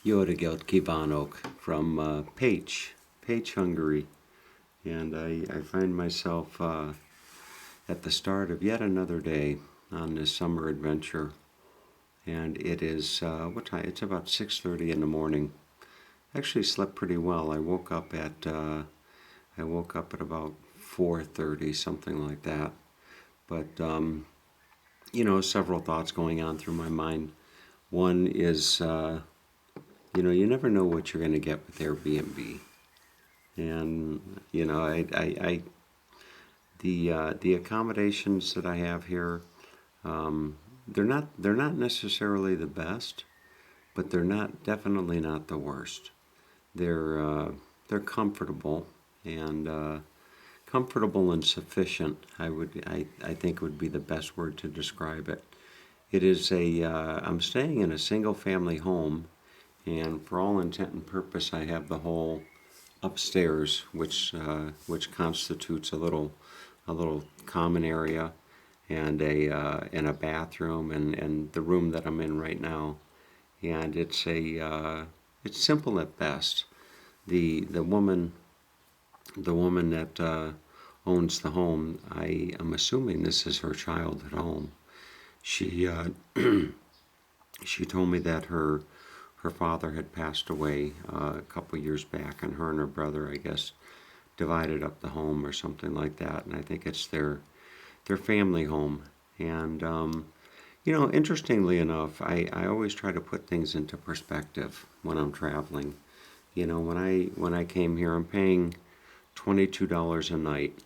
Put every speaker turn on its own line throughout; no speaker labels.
reggelt kívánok from Pécs, Hungary. And I find myself at the start of yet another day on this summer adventure. And it is, what time? It's about 6:30 in the morning. Actually slept pretty well. I woke up at about 4:30, something like that. But, several thoughts going on through my mind. One is, you never know what you're going to get with Airbnb. And, the accommodations that I have here, they're not necessarily the best, but definitely not the worst. They're comfortable and comfortable and sufficient. I think would be the best word to describe it. I'm staying in a single family home, and for all intent and purpose, I have the whole upstairs, which constitutes a little common area and a bathroom and the room that I'm in right now. And it's simple at best. The woman that owns the home, I am assuming this is her childhood home. She she told me that her father had passed away a couple years back, and her and her brother, I guess, divided up the home or something like that. And I think it's their family home. And interestingly enough, I always try to put things into perspective when I'm traveling. When I came here, I'm paying $22 a night,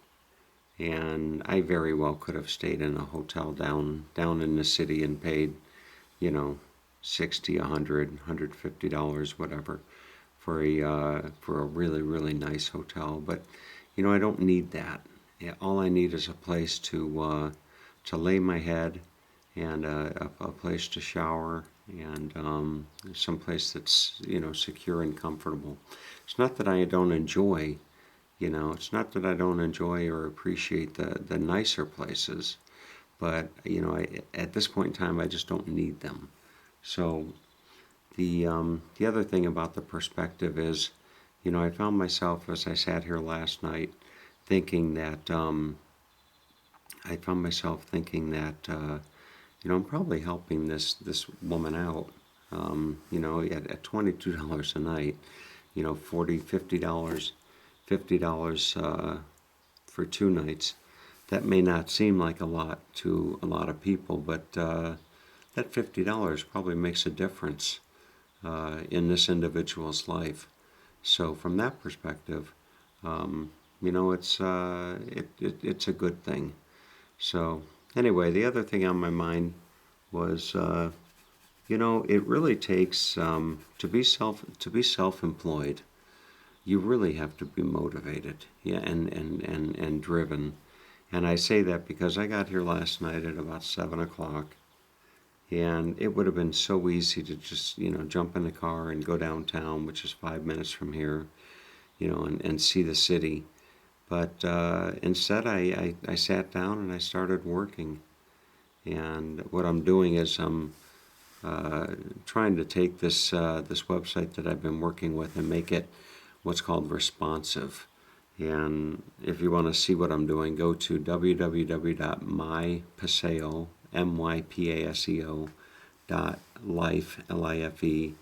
and I very well could have stayed in a hotel down in the city and paid, 60, 100, $150, whatever, for a really really nice hotel. But I don't need that. Yeah, all I need is a place to lay my head, and a place to shower, and some place that's secure and comfortable. It's not that I don't enjoy it's not that I don't enjoy or appreciate the nicer places, but at this point in time, I just don't need them. So the other thing about the perspective is, I found myself as I sat here last night thinking that I'm probably helping this woman out. At $22 a night, 40, $50 for 2 nights. That may not seem like a lot to a lot of people, but that $50 probably makes a difference in this individual's life. So from that perspective, it's a good thing. So anyway, the other thing on my mind was, it really takes to be self-employed. You really have to be motivated, yeah, and driven. And I say that because I got here last night at about 7 o'clock, and it would have been so easy to just jump in the car and go downtown, which is 5 minutes from here, and see the city. But instead, I sat down and I started working. And what I'm doing is I'm trying to take this website that I've been working with and make it what's called responsive. And if you want to see what I'm doing, go to www.mypaseo, mypaseo.life, L-I-F-E,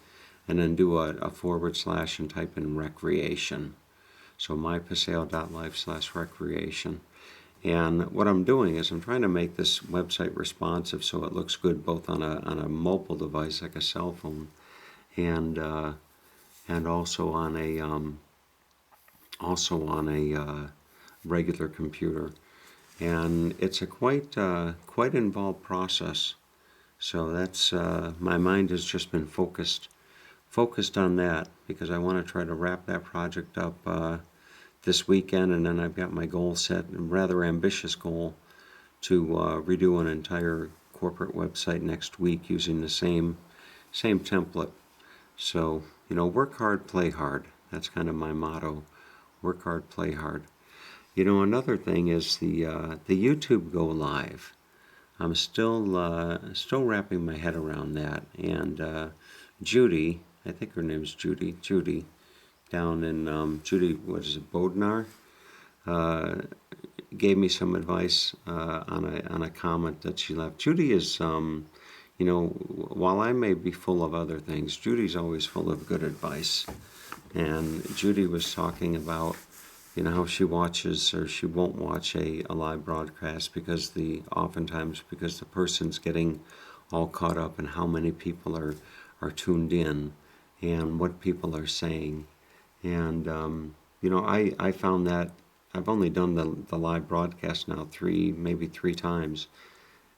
and then do a forward slash and type in recreation. So mypaseo.life/recreation. And what I'm doing is I'm trying to make this website responsive so it looks good both on a mobile device like a cell phone, and also on a regular computer. And it's a quite involved process. So that's my mind has just been focused on that, because I want to try to wrap that project up this weekend, and then I've got my goal set, a rather ambitious goal, to redo an entire corporate website next week using the same template. So work hard, play hard. That's kind of my motto. Work hard, play hard. Another thing is the YouTube Go Live. I'm still wrapping my head around that, and Judy, I think her name's Judy, down in, Judy, what is it, Bodnar, gave me some advice on a comment that she left. Judy is, while I may be full of other things, Judy's always full of good advice. And Judy was talking about, how she watches or she won't watch a live broadcast because oftentimes because the person's getting all caught up in how many people are tuned in and what people are saying. And, I found that I've only done the live broadcast now maybe three times.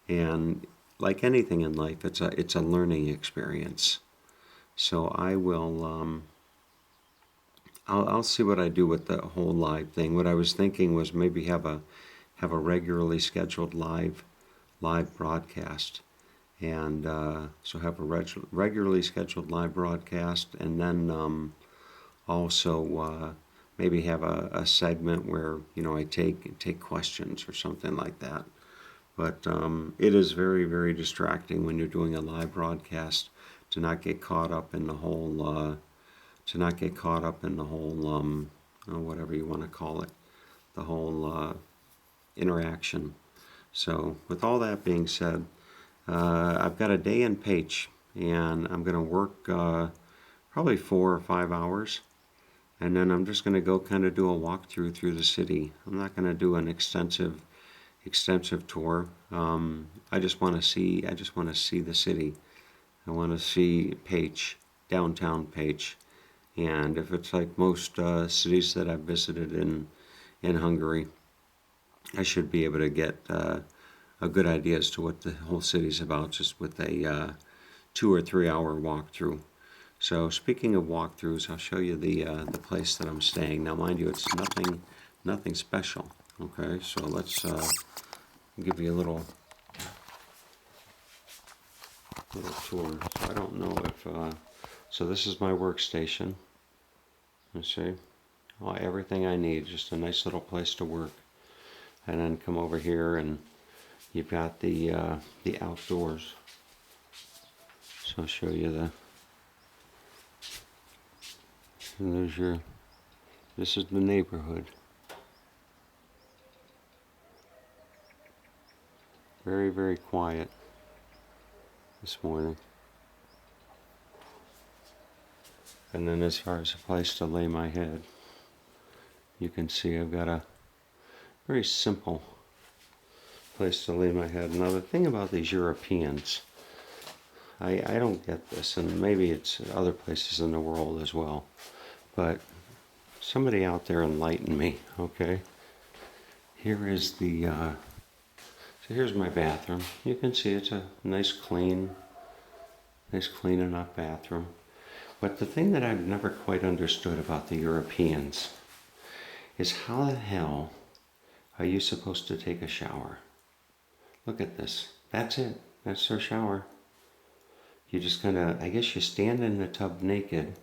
And like anything in life, it's a learning experience. So I will, I'll see what I do with the whole live thing. What I was thinking was maybe have a regularly scheduled live broadcast, and so have a regularly scheduled live broadcast, and then also maybe have a segment where I take questions or something like that. But it is very, very distracting when you're doing a live broadcast to not get caught up in the whole whatever you want to call it, the whole interaction. So with all that being said, I've got a day in Paich, and I'm going to work probably 4 or 5 hours, and then I'm just going to go kind of do a walkthrough through the city. I'm not going to do an extensive tour. I just want to see the city. I want to see Paich, downtown Paich. And if it's like most cities that I've visited in Hungary, I should be able to get a good idea as to what the whole city's about just with a 2 or 3 hour walkthrough. So speaking of walkthroughs, I'll show you the place that I'm staying. Now, mind you, it's nothing special. Okay, so let's give you a little tour. So I don't know if so this is my workstation. Let's see, everything I need, just a nice little place to work. And then come over here, and you've got the outdoors. So I'll show you this is the neighborhood. Very, very quiet this morning. And then as far as a place to lay my head, you can see I've got a very simple place to lay my head. Now the thing about these Europeans, I don't get this, and maybe it's other places in the world as well, but somebody out there enlighten me, okay? Here is so here's my bathroom. You can see it's a nice clean enough bathroom. But the thing that I've never quite understood about the Europeans is how the hell are you supposed to take a shower? Look at this. That's it. That's their shower. You just I guess you stand in the tub naked.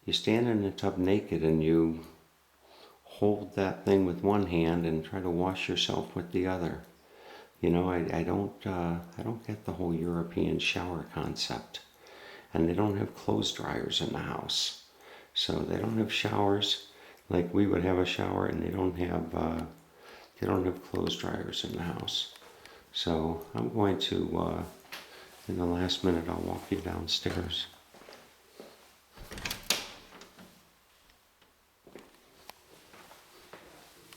You stand in the tub naked and you hold that thing with one hand and try to wash yourself with the other. I don't get the whole European shower concept. And they don't have clothes dryers in the house. So they don't have showers like we would have a shower, and they don't have clothes dryers in the house. So I'm going to, in the last minute, I'll walk you downstairs.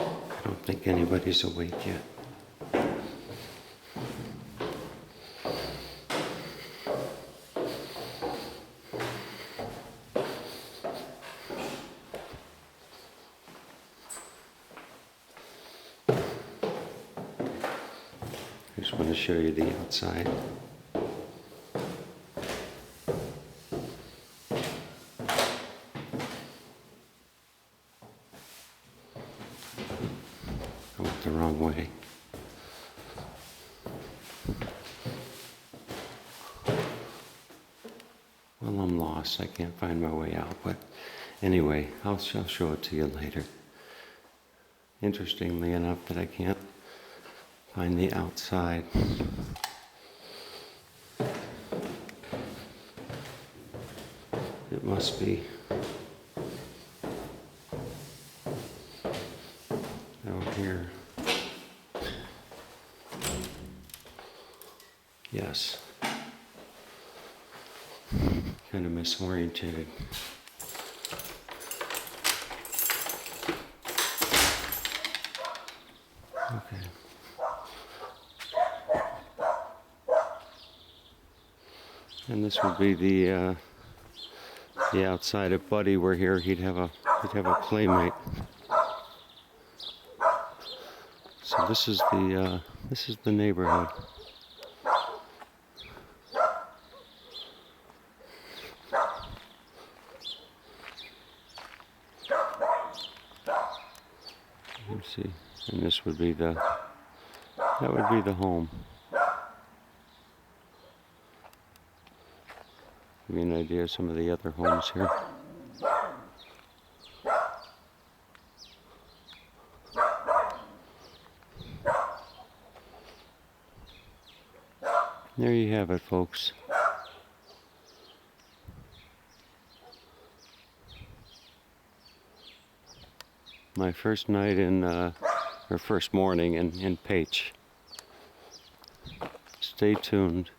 I don't think anybody's awake yet. I just want to show you the outside. I went the wrong way. Well, I'm lost. I can't find my way out. But anyway, I'll show it to you later. Interestingly enough, that I can't find the outside. It must be. Out here. Yes. Kind of misorientated. Okay. And this would be the outside. If Buddy were here, he'd have a playmate. So this is the neighborhood. Let's see, and this would be that would be the home. Give me an idea of some of the other homes here. There you have it, folks. My first night or first morning in Paich. Stay tuned.